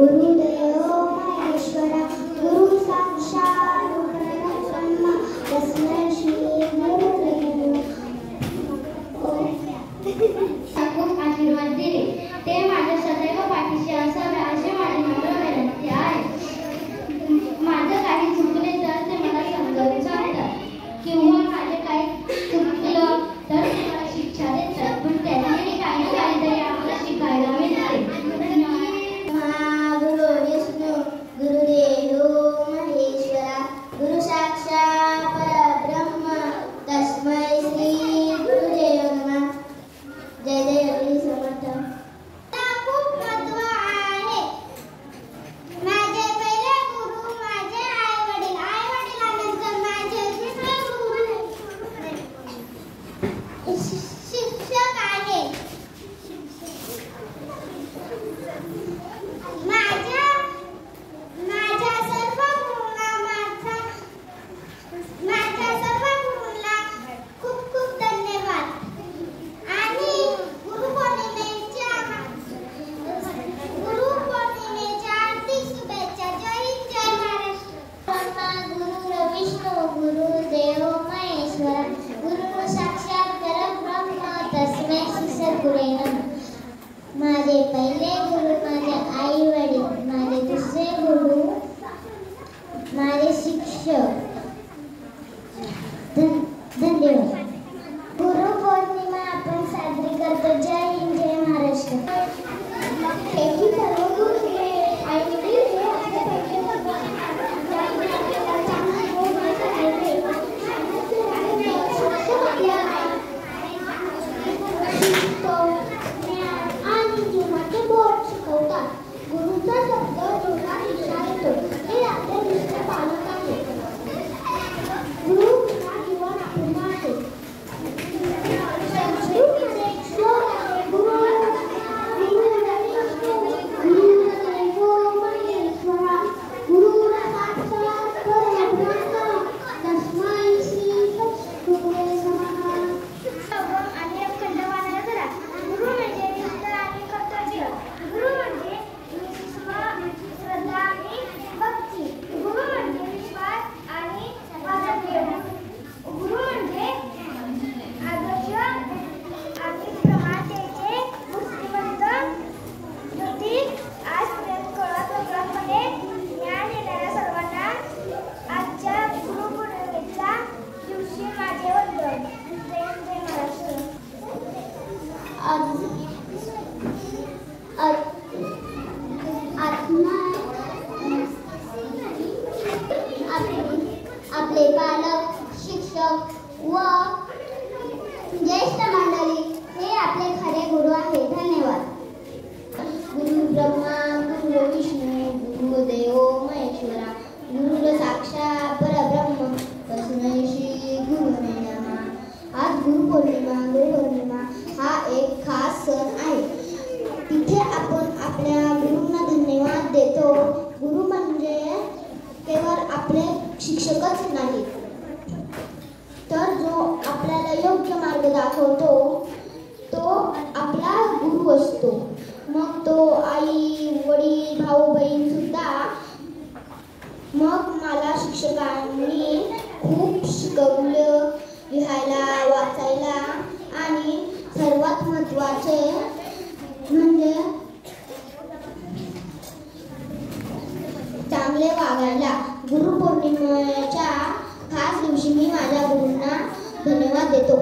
गुरुदेव महेश्वरा गुरु साक्षात् परब्रह्म तस्मै श्री गुरुदेव खूप आशीर्वाद दिले ते माझ्या सदैव पाठीशी असावे असे माझे नम्र विनंती आहे. माझं काही चुकले तर ते मला समजावून सांगतात किंवा माझे काही चुकलं तर ते मला शिक्षा देतात, पण त्यांनी काही ना काहीतरी आम्हाला शिकायला मिळते. गुरु विष्णू गुरुदेव महेश्वरा गुरु साक्षात् परब्रह्म तस्मै श्री गुरुदेव नमः. जय जय हरी समर्थ. खूप महत्व आहे. माझे पहिले गुरु माझे आई वडील, आई वडिलांनंतर माझे दुसरे गुरु शिक्षक आहे. माझ्या सर्व गुरूंना खूप खूप धन्यवाद आणि गुरुपौर्णिमेच्या हार्दिक शुभेच्छा. जय हिंद जय महाराष्ट्र. गुरु विष्णू गुरुदेव महेश्वरा गुरु साक्षात् परब्रह्म तस्मै श्री सद्गुरे नमः. माझे पहिले गुरु माझे आई वडील, माझे दुसरे गुरु माझे शिक्षक. धन्यवाद. गुरु पौर्णिमा आपण साजरी करतो. जय हिंद जय महाराष्ट्र. हे सर्व गुरु आई वडील हे आपल्या आणि जीवनाचे बोध शिकवतात. गुरुचा शब्द जोरात इशारा येतो. हे आपल्या निष्ठ पालक आहे. गुरु विना जीवन अपूर्ण आहे. संस्कृतमध्ये एक श्लोक आहे. गुरुदेव महेश्वरा गुरु साक्षात् परब्रह्म तस्मै श्री गुरुदेव नमः. आणि एक खंड वाचायला करा. गुरु म्हणजे निष्ठा आणि कर्तव्य. गुरु म्हणजे श्रद्धा आणि भक्ती. गुरु म्हणजे विश्वास आणि वात्सल्य. गुरु म्हणजे आदर्श आणि प्रमाणतेचे मूर्तिमंत ज्योती. आज कळत-कळतपणे ज्ञान देणाऱ्या सर्वांना आजच्या गुरुपौर्णिमेच्या दिवशी माझे वंदन. जय हिंद जय महाराष्ट्र. आपले पालक, शिक्षक व ज्येष्ठ मंडळी हे आपले खरे गुरु आहेत. धन्यवाद. गुरु ब्रह्मा गुरु विष्णू गुरुदेव महेश्वरा गुरु साक्षात् परब्रह्म तस्मै श्री गुरुदेव नमः. आज गुरुपौर्णिमा हा एक खास सण आहे. तिथे आपण आपल्या गुरूंना धन्यवाद देतो. गुरु म्हणजे केवळ आपले शिक्षकच नाही, तर जो आपल्याला योग्य मार्ग दाखवतो तो आपला गुरु असतो. मग तो आई वडील भाऊ बहीण सुद्धा. मग मला शिक्षकांनी खूप शिकवलं, लिहायला वाचायला आणि सर्वात महत्त्वाचे म्हणजे चांगले वागायला. गुरुपौर्णिमेच्या खास दिवशी मी माझ्या गुरूंना धन्यवाद देतो.